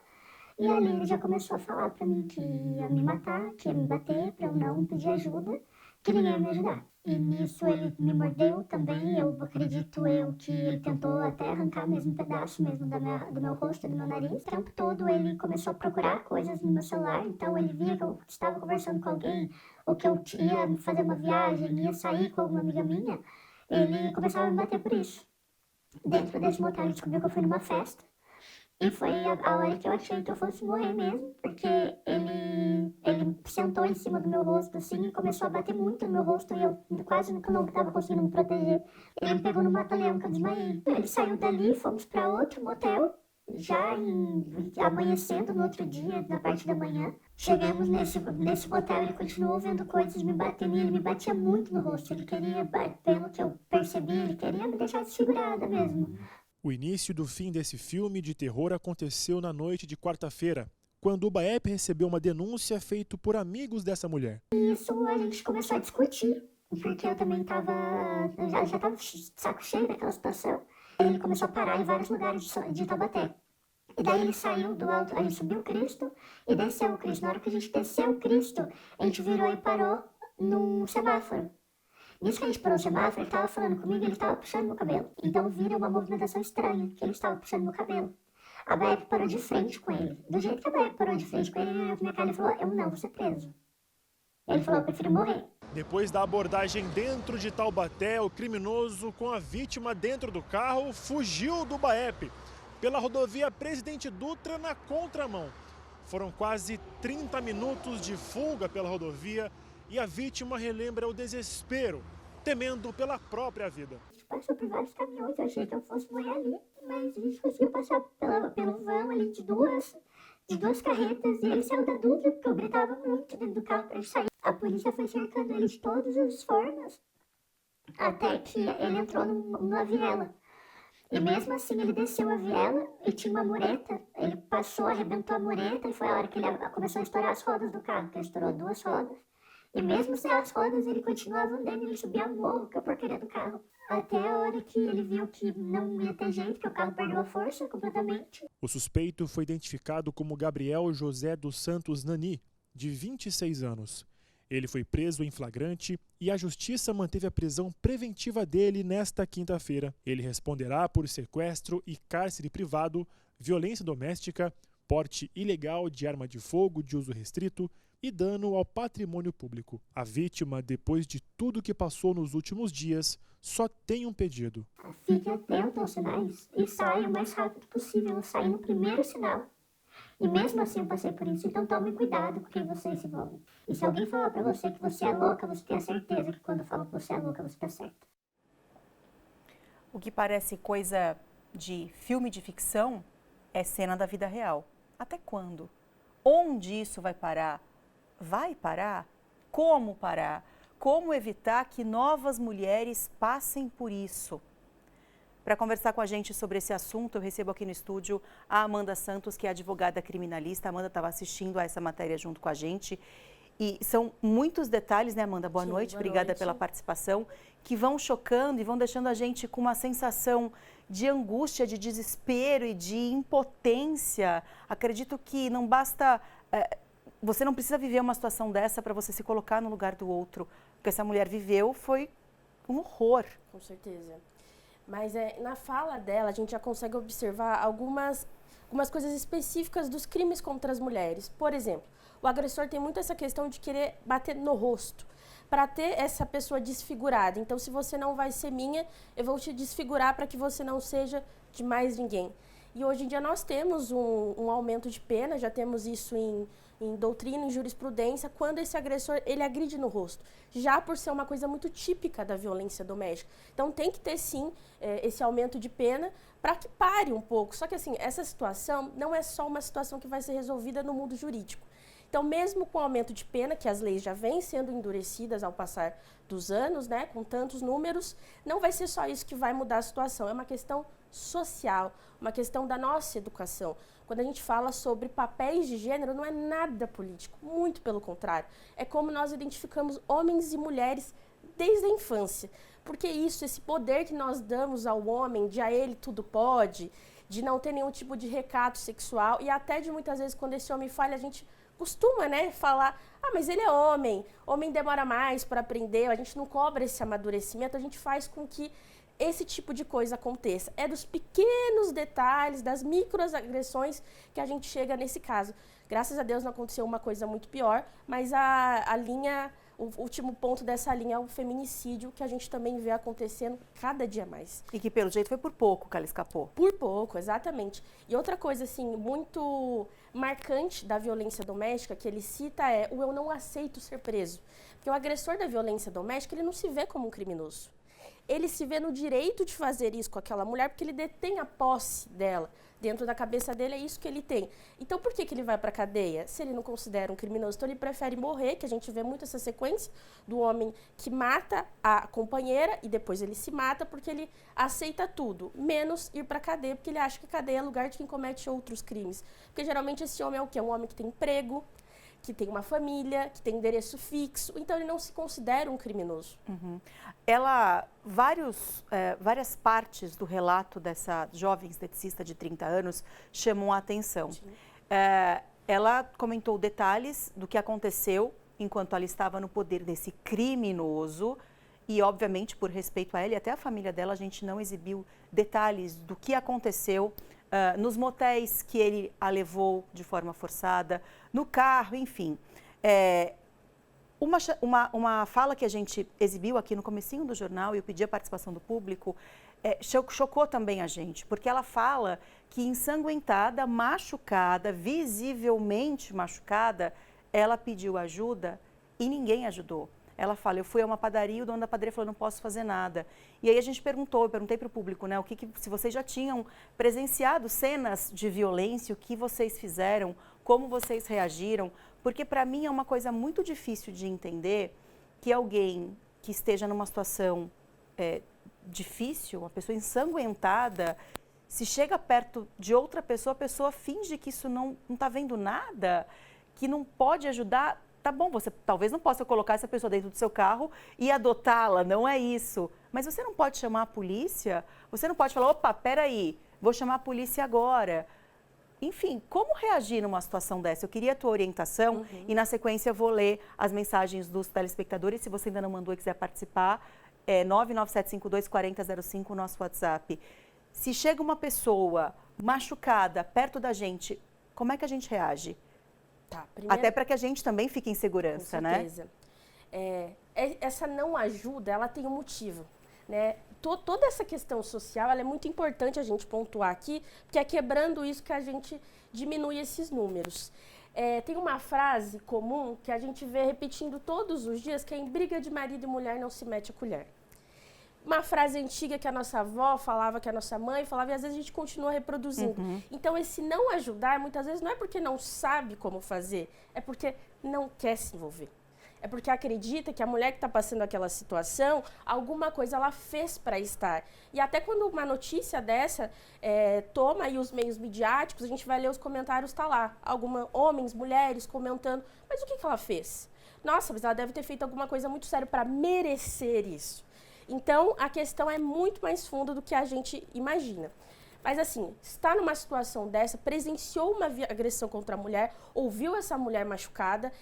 E ali ele já começou a falar pra mim que ia me matar, que ia me bater, pra eu não pedir ajuda, que ninguém ia me ajudar. E nisso ele me mordeu também, eu acredito que ele tentou até arrancar mesmo um pedaço mesmo do meu rosto, do meu nariz. O tempo todo ele começou a procurar coisas no meu celular, então ele via que eu estava conversando com alguém, ou que eu ia fazer uma viagem, ia sair com alguma amiga minha, ele começava a me bater por isso. Dentro desse motel ele descobriu que eu fui numa festa. E foi a hora que eu achei que eu fosse morrer mesmo, porque ele sentou em cima do meu rosto assim e começou a bater muito no meu rosto e eu quase não estava conseguindo me proteger. Ele me pegou no mata-leão que eu desmaiei. Ele saiu dali, fomos para outro motel, já amanhecendo no outro dia, na parte da manhã. Chegamos nesse motel, ele continuou vendo coisas, me batendo, e ele me batia muito no rosto. Ele queria, pelo que eu percebi, ele queria me deixar desfigurada mesmo. O início do fim desse filme de terror aconteceu na noite de quarta-feira, quando o BAEP recebeu uma denúncia feita por amigos dessa mulher. Isso a gente começou a discutir, porque eu também já estava de saco cheio daquela situação. Ele começou a parar em vários lugares de Taubaté. E daí ele saiu do alto, aí subiu o Cristo e desceu o Cristo. Na hora que a gente desceu o Cristo, a gente virou e parou num semáforo. Nisso que a gente parou no semáforo, ele estava falando comigo e ele estava puxando meu cabelo. Então vira uma movimentação estranha, que ele estava puxando meu cabelo. A BAEP parou de frente com ele. Do jeito que a BAEP parou de frente com ele, ele olhou pra minha cara e falou, eu não vou ser preso. Ele falou, eu prefiro morrer. Depois da abordagem dentro de Taubaté, o criminoso com a vítima dentro do carro fugiu do BAEP pela rodovia Presidente Dutra na contramão. Foram quase 30 minutos de fuga pela rodovia e a vítima relembra o desespero, temendo pela própria vida. A gente passou por vários caminhões, eu achei que eu fosse morrer ali, mas a gente conseguiu passar pelo vão ali de duas carretas e ele saiu da Dutra porque eu gritava muito dentro do carro para ele sair. A polícia foi cercando ele de todas as formas até que ele entrou numa viela. E mesmo assim ele desceu a viela e tinha uma mureta, ele passou, arrebentou a mureta e foi a hora que ele começou a estourar as rodas do carro, que ele estourou 2 rodas. E mesmo sem as rodas, ele continuava andando, ele subia o morro, que é a porcaria do carro. Até a hora que ele viu que não ia ter jeito, que o carro perdeu a força completamente. O suspeito foi identificado como Gabriel José dos Santos Nani, de 26 anos. Ele foi preso em flagrante e a justiça manteve a prisão preventiva dele nesta quinta-feira. Ele responderá por sequestro e cárcere privado, violência doméstica, porte ilegal de arma de fogo de uso restrito, e dano ao patrimônio público. A vítima, depois de tudo que passou nos últimos dias, só tem um pedido. Fique atento aos sinais e saia o mais rápido possível. Saia no primeiro sinal. E mesmo assim eu passei por isso, então tome cuidado com quem você se envolve. E se alguém falar pra você que você é louca, você tenha certeza que quando falam que você é louca, você tá certa. O que parece coisa de filme de ficção é cena da vida real. Até quando? Onde isso vai parar? Vai parar? Como parar? Como evitar que novas mulheres passem por isso? Para conversar com a gente sobre esse assunto, eu recebo aqui no estúdio a Amanda Santos, que é advogada criminalista. A Amanda estava assistindo a essa matéria junto com a gente. E são muitos detalhes, né, Amanda? Boa noite, obrigada pela participação, que vão chocando e vão deixando a gente com uma sensação de angústia, de desespero e de impotência. Acredito que não basta... você não precisa viver uma situação dessa para você se colocar no lugar do outro. O que essa mulher viveu foi um horror. Com certeza. Mas na fala dela, a gente já consegue observar algumas coisas específicas dos crimes contra as mulheres. Por exemplo, o agressor tem muito essa questão de querer bater no rosto, para ter essa pessoa desfigurada. Então, se você não vai ser minha, eu vou te desfigurar para que você não seja de mais ninguém. E hoje em dia nós temos um aumento de pena, já temos isso em doutrina, em jurisprudência, quando esse agressor, ele agride no rosto, já por ser uma coisa muito típica da violência doméstica. Então tem que ter sim esse aumento de pena para que pare um pouco. Só que assim, essa situação não é só uma situação que vai ser resolvida no mundo jurídico. Então, mesmo com o aumento de pena, que as leis já vêm sendo endurecidas ao passar dos anos, né, com tantos números, não vai ser só isso que vai mudar a situação. É uma questão social, uma questão da nossa educação. Quando a gente fala sobre papéis de gênero, não é nada político, muito pelo contrário. É como nós identificamos homens e mulheres desde a infância. Porque isso, esse poder que nós damos ao homem, de a ele tudo pode, de não ter nenhum tipo de recato sexual, e até de muitas vezes, quando esse homem falha, a gente costuma, né, falar, mas ele é homem demora mais para aprender, a gente não cobra esse amadurecimento, a gente faz com que esse tipo de coisa aconteça. É dos pequenos detalhes, das microagressões que a gente chega nesse caso. Graças a Deus não aconteceu uma coisa muito pior, mas a linha, o último ponto dessa linha é o feminicídio, que a gente também vê acontecendo cada dia mais. E que pelo jeito foi por pouco que ela escapou. Por pouco, exatamente. E outra coisa, assim, muito marcante da violência doméstica que ele cita é o eu não aceito ser preso. Porque o agressor da violência doméstica, ele não se vê como um criminoso. Ele se vê no direito de fazer isso com aquela mulher porque ele detém a posse dela. Dentro da cabeça dele é isso que ele tem. Então, por que ele vai para a cadeia se ele não considera um criminoso? Então, ele prefere morrer, que a gente vê muito essa sequência do homem que mata a companheira e depois ele se mata porque ele aceita tudo, menos ir para a cadeia, porque ele acha que a cadeia é lugar de quem comete outros crimes. Porque, geralmente, esse homem é o quê? Um homem que tem emprego, que tem uma família, que tem endereço fixo, então ele não se considera um criminoso. Uhum. Várias partes do relato dessa jovem esteticista de 30 anos chamam a atenção. Ela comentou detalhes do que aconteceu enquanto ela estava no poder desse criminoso e, obviamente, por respeito a ela e até a família dela, a gente não exibiu detalhes do que aconteceu nos motéis que ele a levou de forma forçada, no carro, enfim. Uma fala que a gente exibiu aqui no comecinho do jornal e eu pedi a participação do público, chocou também a gente, porque ela fala que ensanguentada, machucada, visivelmente machucada, ela pediu ajuda e ninguém ajudou. Ela fala, eu fui a uma padaria e o dono da padaria falou, não posso fazer nada. E aí a gente eu perguntei para o público, né, se vocês já tinham presenciado cenas de violência, o que vocês fizeram, como vocês reagiram, porque para mim é uma coisa muito difícil de entender que alguém que esteja numa situação difícil, uma pessoa ensanguentada, se chega perto de outra pessoa, a pessoa finge que isso não está vendo nada, que não pode ajudar. Tá bom, você talvez não possa colocar essa pessoa dentro do seu carro e adotá-la, não é isso. Mas você não pode chamar a polícia, você não pode falar, opa, peraí, vou chamar a polícia agora. Enfim, como reagir numa situação dessa? Eu queria a tua orientação e na sequência eu vou ler as mensagens dos telespectadores. Se você ainda não mandou e quiser participar, 997524005, o nosso WhatsApp. Se chega uma pessoa machucada perto da gente, como é que a gente reage? Tá, primeiro, até para que a gente também fique em segurança, com certeza, né? Essa não ajuda, ela tem um motivo. né? Toda essa questão social, ela é muito importante a gente pontuar aqui, porque é quebrando isso que a gente diminui esses números. Tem uma frase comum que a gente vê repetindo todos os dias, que é: em briga de marido e mulher não se mete a colher. Uma frase antiga que a nossa avó falava, que a nossa mãe falava, e às vezes a gente continua reproduzindo. Então, esse não ajudar, muitas vezes, não é porque não sabe como fazer, é porque não quer se envolver. É porque acredita que a mulher que está passando aquela situação, alguma coisa ela fez para estar. E até quando uma notícia dessa toma aí os meios midiáticos, a gente vai ler os comentários, tá lá. Homens, mulheres comentando, mas o que ela fez? Nossa, mas ela deve ter feito alguma coisa muito séria para merecer isso. Então, a questão é muito mais funda do que a gente imagina. Mas assim, está numa situação dessa, presenciou uma agressão contra a mulher, ouviu essa mulher machucada,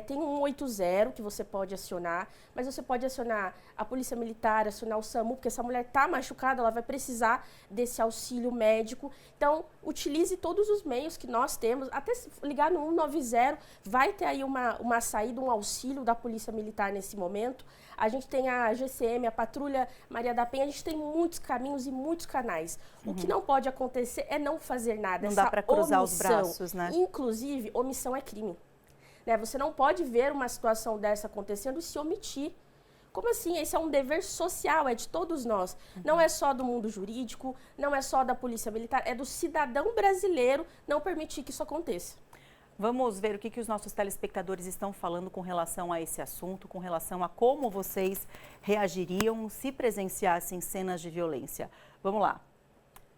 tem um 180 que você pode acionar, mas você pode acionar a Polícia Militar, acionar o SAMU, porque essa mulher está machucada, ela vai precisar desse auxílio médico. Então, utilize todos os meios que nós temos, até ligar no 190, vai ter aí uma saída, um auxílio da Polícia Militar nesse momento. A gente tem a GCM, a Patrulha Maria da Penha, a gente tem muitos caminhos e muitos canais. O que não pode acontecer é não fazer nada. Não dá para cruzar os braços, né? Inclusive, omissão é crime. Né? Você não pode ver uma situação dessa acontecendo e se omitir. Como assim? Esse é um dever social, é de todos nós. Não é só do mundo jurídico, não é só da Polícia Militar, é do cidadão brasileiro não permitir que isso aconteça. Vamos ver o que os nossos telespectadores estão falando com relação a esse assunto, com relação a como vocês reagiriam se presenciassem cenas de violência. Vamos lá.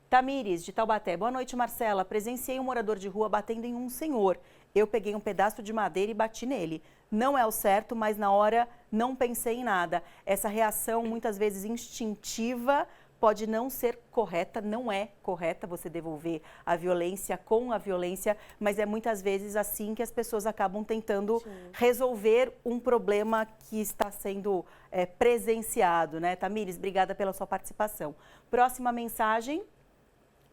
Tamires, de Taubaté. Boa noite, Marcela. Presenciei um morador de rua batendo em um senhor. Eu peguei um pedaço de madeira e bati nele. Não é o certo, mas na hora não pensei em nada. Essa reação, muitas vezes instintiva, pode não ser correta, não é correta você devolver a violência com a violência, mas é muitas vezes assim que as pessoas acabam tentando resolver um problema que está sendo presenciado, né? Tamires, obrigada pela sua participação. Próxima mensagem.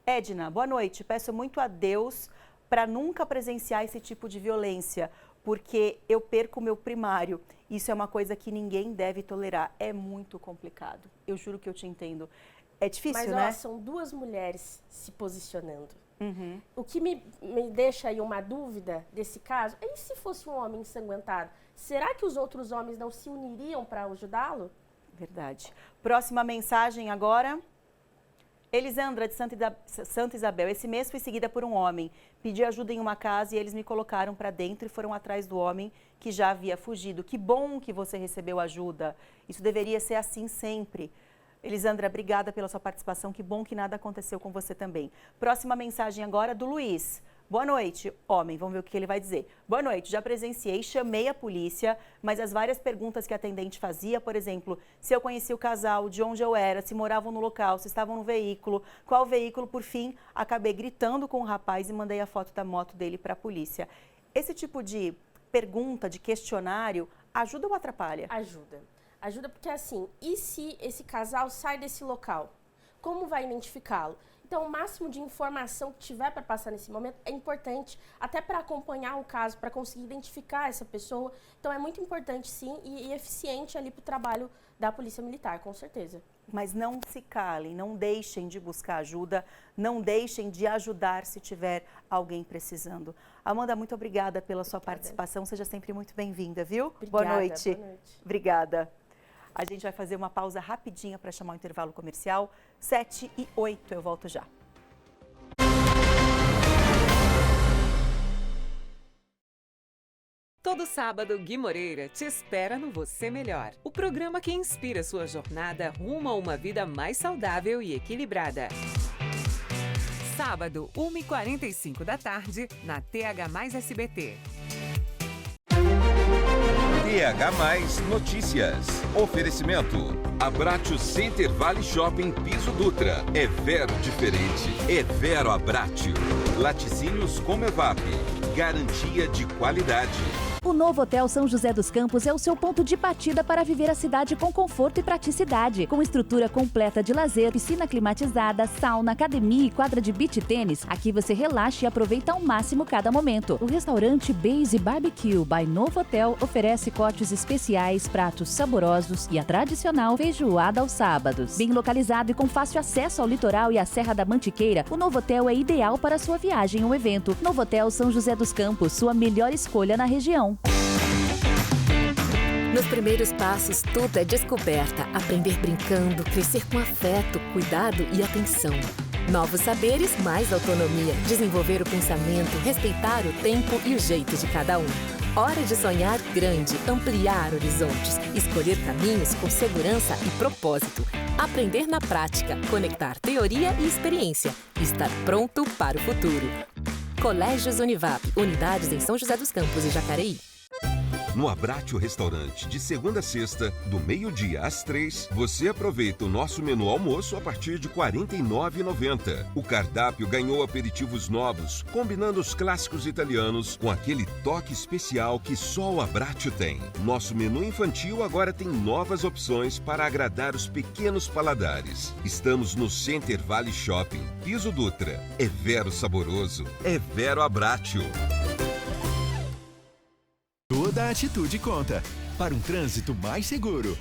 Edna, boa noite. Peço muito a Deus para nunca presenciar esse tipo de violência, porque eu perco o meu primário. Isso é uma coisa que ninguém deve tolerar. É muito complicado. Eu juro que eu te entendo. É difícil, né? Mas são duas mulheres se posicionando. O que me deixa aí uma dúvida desse caso, e se fosse um homem ensanguentado? Será que os outros homens não se uniriam para ajudá-lo? Verdade. Próxima mensagem agora. Elisandra, de Santa Isabel. Esse mês fui seguida por um homem. Pedi ajuda em uma casa e eles me colocaram para dentro e foram atrás do homem que já havia fugido. Que bom que você recebeu ajuda. Isso deveria ser assim sempre. Elisandra, obrigada pela sua participação. Que bom que nada aconteceu com você também. Próxima mensagem agora do Luiz. Boa noite, homem. Vamos ver o que ele vai dizer. Boa noite, já presenciei, chamei a polícia, mas as várias perguntas que a atendente fazia, por exemplo, se eu conhecia o casal, de onde eu era, se moravam no local, se estavam no veículo, qual veículo, por fim, acabei gritando com o rapaz e mandei a foto da moto dele para a polícia. Esse tipo de pergunta, de questionário, ajuda ou atrapalha? Ajuda. Ajuda porque, assim, e se esse casal sai desse local? Como vai identificá-lo? Então, o máximo de informação que tiver para passar nesse momento é importante, até para acompanhar o caso, para conseguir identificar essa pessoa. Então, é muito importante, sim, e eficiente ali para o trabalho da Polícia Militar, com certeza. Mas não se calem, não deixem de buscar ajuda, não deixem de ajudar se tiver alguém precisando. Amanda, muito obrigada pela sua participação, seja sempre muito bem-vinda, viu? Obrigada, boa noite. Boa noite. Obrigada. A gente vai fazer uma pausa rapidinha para chamar o intervalo comercial. 7h08, eu volto já. Todo sábado, Gui Moreira te espera no Você Melhor, o programa que inspira sua jornada rumo a uma vida mais saudável e equilibrada. Sábado, 1h45 da tarde, na TH+ SBT. TH+ Notícias. Oferecimento. Abratio Center Vale Shopping Piso Dutra. É Vero diferente. É Vero Abratio. Laticínios Comevap. Garantia de qualidade. O Novotel São José dos Campos é o seu ponto de partida para viver a cidade com conforto e praticidade. Com estrutura completa de lazer, piscina climatizada, sauna, academia e quadra de beach tênis, aqui você relaxa e aproveita ao máximo cada momento. O restaurante Base Barbecue by Novotel oferece cortes especiais, pratos saborosos e a tradicional feijoada aos sábados. Bem localizado e com fácil acesso ao litoral e à Serra da Mantiqueira, o Novotel é ideal para sua viagem ou evento. Novotel São José dos Campos, sua melhor escolha na região. Nos primeiros passos, tudo é descoberta. Aprender brincando, crescer com afeto, cuidado e atenção. Novos saberes, mais autonomia. Desenvolver o pensamento, respeitar o tempo e o jeito de cada um. Hora de sonhar grande, ampliar horizontes, escolher caminhos com segurança e propósito. Aprender na prática, conectar teoria e experiência. Estar pronto para o futuro. Colégios Univap, unidades em São José dos Campos e Jacareí. No Abratio Restaurante, de segunda a sexta, do meio-dia às 3, você aproveita o nosso menu almoço a partir de R$ 49,90. O cardápio ganhou aperitivos novos, combinando os clássicos italianos com aquele toque especial que só o Abratio tem. Nosso menu infantil agora tem novas opções para agradar os pequenos paladares. Estamos no Center Valley Shopping, Piso Dutra. É vero saboroso, é vero Abratio. Toda atitude conta para um trânsito mais seguro.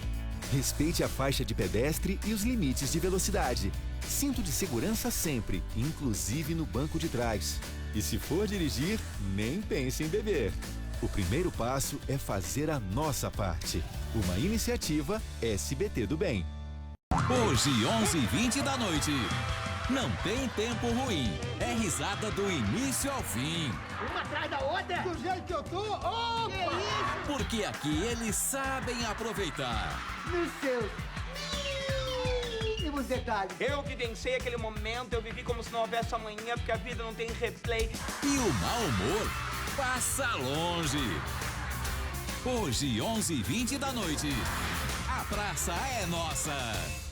Respeite a faixa de pedestre e os limites de velocidade. Cinto de segurança sempre, inclusive no banco de trás. E se for dirigir, nem pense em beber. O primeiro passo é fazer a nossa parte. Uma iniciativa SBT do Bem. Hoje, 11h20 da noite. Não tem tempo ruim. É risada do início ao fim. Uma atrás da outra? Do jeito que eu tô? Opa! Que isso? Porque aqui eles sabem aproveitar. Nos seus mínimos detalhes. Eu vivenciei aquele momento, eu vivi como se não houvesse amanhã, porque a vida não tem replay. E o mau humor passa longe. Hoje, 11h20 da noite. A praça é nossa.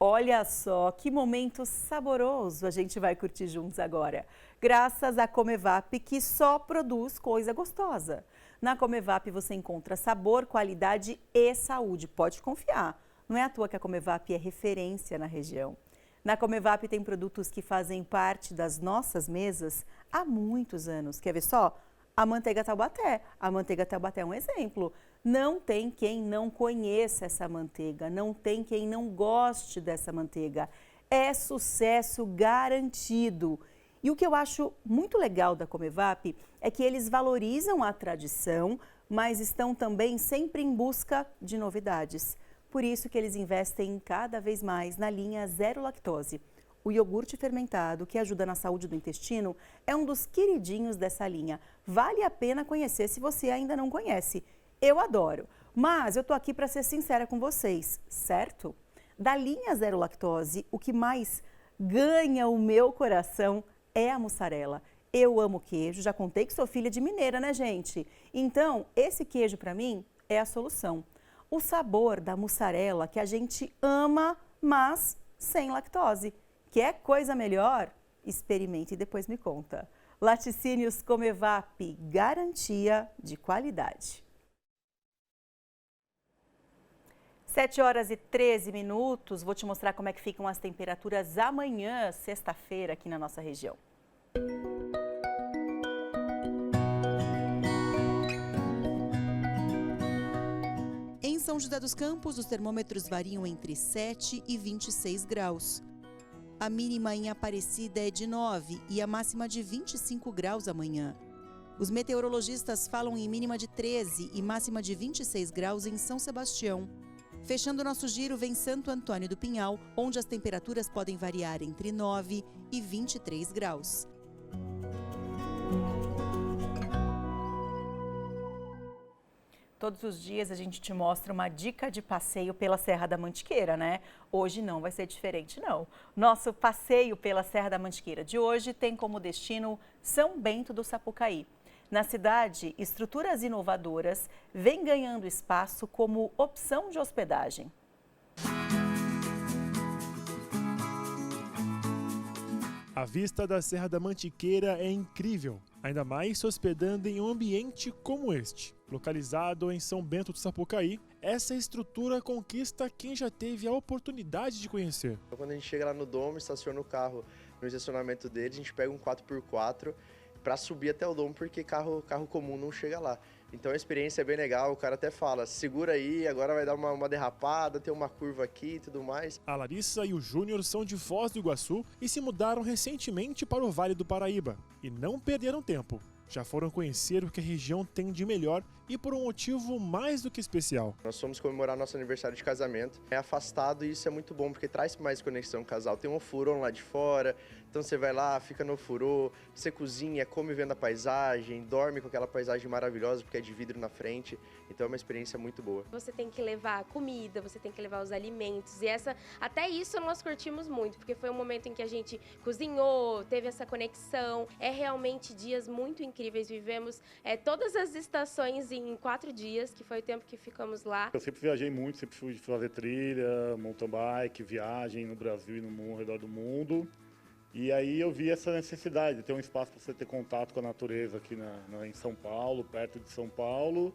Olha só que momento saboroso a gente vai curtir juntos agora. Graças à Comevap, que só produz coisa gostosa. Na Comevap você encontra sabor, qualidade e saúde. Pode confiar. Não é à toa que a Comevap é referência na região. Na Comevap tem produtos que fazem parte das nossas mesas há muitos anos. Quer ver só? A manteiga Taubaté. A manteiga Taubaté é um exemplo. Não tem quem não conheça essa manteiga, não tem quem não goste dessa manteiga. É sucesso garantido. E o que eu acho muito legal da Comevap é que eles valorizam a tradição, mas estão também sempre em busca de novidades. Por isso que eles investem cada vez mais na linha zero lactose. O iogurte fermentado, que ajuda na saúde do intestino, é um dos queridinhos dessa linha. Vale a pena conhecer se você ainda não conhece. Eu adoro, mas eu tô aqui para ser sincera com vocês, certo? Da linha zero lactose, o que mais ganha o meu coração é a mussarela. Eu amo queijo, já contei que sou filha de mineira, né, gente? Então, esse queijo para mim é a solução. O sabor da mussarela que a gente ama, mas sem lactose. Quer coisa melhor? Experimente e depois me conta. Laticínios Comevap, garantia de qualidade. 7h13, vou te mostrar como é que ficam as temperaturas amanhã, sexta-feira, aqui na nossa região. Em São José dos Campos, os termômetros variam entre 7 e 26 graus. A mínima em Aparecida é de 9 e a máxima de 25 graus amanhã. Os meteorologistas falam em mínima de 13 e máxima de 26 graus em São Sebastião. Fechando nosso giro, vem Santo Antônio do Pinhal, onde as temperaturas podem variar entre 9 e 23 graus. Todos os dias a gente te mostra uma dica de passeio pela Serra da Mantiqueira, né? Hoje não vai ser diferente, não. Nosso passeio pela Serra da Mantiqueira de hoje tem como destino São Bento do Sapucaí. Na cidade, estruturas inovadoras vêm ganhando espaço como opção de hospedagem. A A vista da Serra da Mantiqueira é incrível, ainda mais se hospedando em um ambiente como este. Localizado em São Bento do Sapucaí, essa estrutura conquista quem já teve a oportunidade de conhecer. Quando a gente chega lá no domo, estaciona o carro no estacionamento dele, a gente pega um 4x4 para subir até o domo, porque carro comum não chega lá. Então a experiência é bem legal, o cara até fala, segura aí, agora vai dar uma derrapada, tem uma curva aqui e tudo mais. A Larissa e o Júnior são de Foz do Iguaçu e se mudaram recentemente para o Vale do Paraíba. E não perderam tempo. Já foram conhecer o que a região tem de melhor e por um motivo mais do que especial. Nós fomos comemorar nosso aniversário de casamento. É afastado e isso é muito bom, porque traz mais conexão com o casal. Tem um ofurô lá de fora, então você vai lá, fica no ofurô, você cozinha, come vendo a paisagem, dorme com aquela paisagem maravilhosa, porque é de vidro na frente. Então é uma experiência muito boa. Você tem que levar comida, você tem que levar os alimentos. E até isso nós curtimos muito, porque foi um momento em que a gente cozinhou, teve essa conexão. É realmente dias muito incríveis. Vivemos todas as estações em 4 dias, que foi o tempo que ficamos lá. Eu sempre viajei muito, sempre fui fazer trilha, mountain bike, viagem no Brasil e no mundo, ao redor do mundo. E aí eu vi essa necessidade de ter um espaço para você ter contato com a natureza aqui em São Paulo, perto de São Paulo,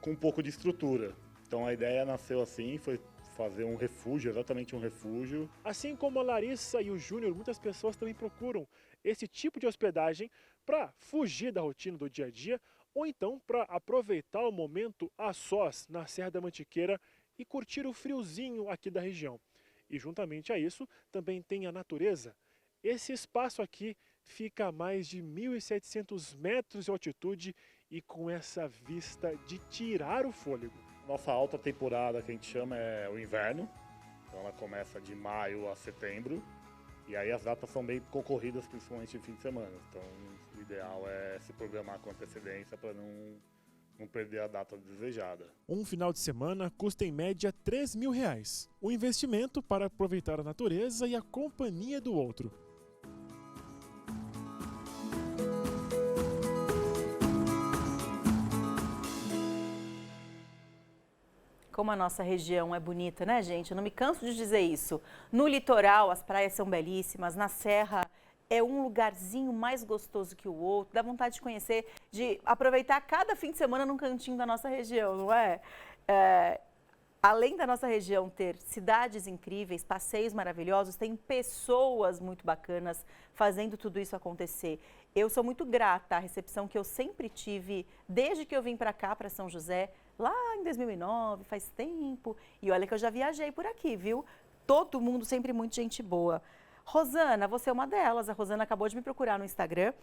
com um pouco de estrutura. Então a ideia nasceu assim, foi fazer um refúgio, exatamente um refúgio. Assim como a Larissa e o Júnior, muitas pessoas também procuram esse tipo de hospedagem para fugir da rotina do dia a dia ou então para aproveitar o momento a sós na Serra da Mantiqueira e curtir o friozinho aqui da região. E juntamente a isso também tem a natureza. Esse espaço aqui fica a mais de 1.700 metros de altitude e com essa vista de tirar o fôlego. Nossa alta temporada, que a gente chama, é o inverno. Então ela começa de maio a setembro. E aí as datas são bem concorridas, principalmente em fim de semana. Então o ideal é se programar com antecedência para não perder a data desejada. Um final de semana custa em média R$3.000. Um investimento para aproveitar a natureza e a companhia do outro. Como a nossa região é bonita, né, gente? Eu não me canso de dizer isso. No litoral, as praias são belíssimas. Na serra, é um lugarzinho mais gostoso que o outro. Dá vontade de conhecer, de aproveitar cada fim de semana num cantinho da nossa região, não é? Além da nossa região ter cidades incríveis, passeios maravilhosos, tem pessoas muito bacanas fazendo tudo isso acontecer. Eu sou muito grata à recepção que eu sempre tive desde que eu vim para cá, para São José, lá em 2009, faz tempo. E olha que eu já viajei por aqui, viu? Todo mundo sempre muito gente boa. Rosana, você é uma delas. A Rosana acabou de me procurar no Instagram,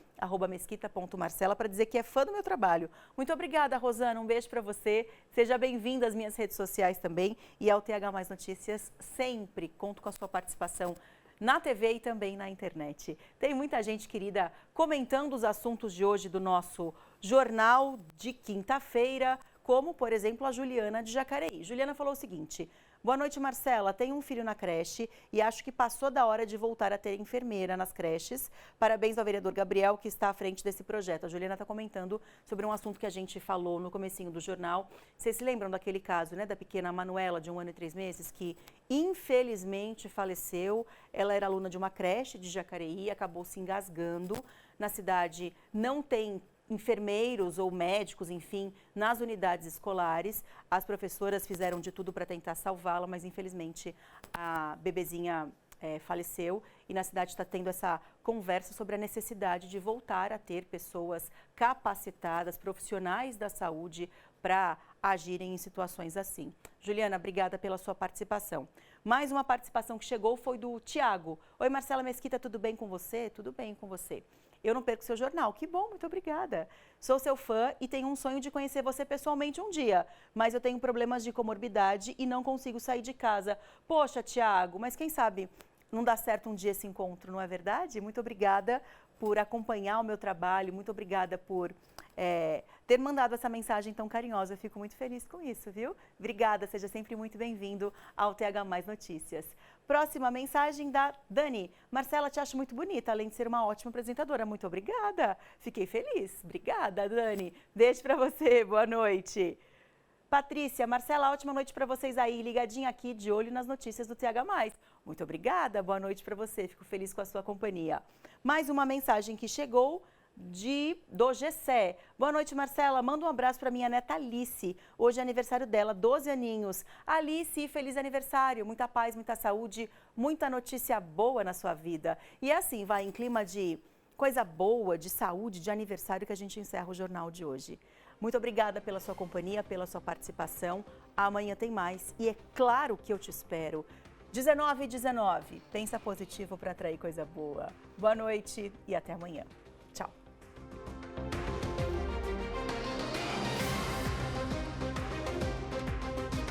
@mesquita.marcela, para dizer que é fã do meu trabalho. Muito obrigada, Rosana. Um beijo para você. Seja bem-vinda às minhas redes sociais também e ao TH Mais Notícias. Sempre conto com a sua participação na TV e também na internet. Tem muita gente querida comentando os assuntos de hoje do nosso jornal de quinta-feira, como, por exemplo, a Juliana de Jacareí. Juliana falou o seguinte: boa noite, Marcela. Tenho um filho na creche e acho que passou da hora de voltar a ter enfermeira nas creches. Parabéns ao vereador Gabriel, que está à frente desse projeto. A Juliana está comentando sobre um assunto que a gente falou no comecinho do jornal. Vocês se lembram daquele caso, né, da pequena Manuela, de 1 ano e 3 meses, que infelizmente faleceu. Ela era aluna de uma creche de Jacareí, acabou se engasgando. Na cidade não tem enfermeiros ou médicos, enfim, nas unidades escolares. As professoras fizeram de tudo para tentar salvá-la, mas infelizmente a bebezinha faleceu. E na cidade está tendo essa conversa sobre a necessidade de voltar a ter pessoas capacitadas, profissionais da saúde, para agirem em situações assim. Juliana, obrigada pela sua participação. Mais uma participação que chegou foi do Tiago. Oi, Marcela Mesquita, tudo bem com você? Tudo bem com você. Eu não perco seu jornal. Que bom, muito obrigada. Sou seu fã e tenho um sonho de conhecer você pessoalmente um dia, mas eu tenho problemas de comorbidade e não consigo sair de casa. Poxa, Tiago, mas quem sabe não dá certo um dia esse encontro, não é verdade? Muito obrigada por acompanhar o meu trabalho, muito obrigada por ter mandado essa mensagem tão carinhosa. Eu fico muito feliz com isso, viu? Obrigada, seja sempre muito bem-vindo ao TH Mais Notícias. Próxima mensagem da Dani. Marcela, te acho muito bonita, além de ser uma ótima apresentadora. Muito obrigada. Fiquei feliz. Obrigada, Dani. Beijo pra você. Boa noite. Patrícia, Marcela, ótima noite para vocês aí. Ligadinha aqui, de olho nas notícias do TH+. Muito obrigada. Boa noite para você. Fico feliz com a sua companhia. Mais uma mensagem que chegou do Gessé. Boa noite, Marcela. Manda um abraço para minha neta Alice. Hoje é aniversário dela, 12 aninhos. Alice, feliz aniversário. Muita paz, muita saúde, muita notícia boa na sua vida. E é assim, vai em clima de coisa boa, de saúde, de aniversário que a gente encerra o jornal de hoje. Muito obrigada pela sua companhia, pela sua participação. Amanhã tem mais e é claro que eu te espero. 19h19. Pensa positivo para atrair coisa boa. Boa noite e até amanhã. Tchau.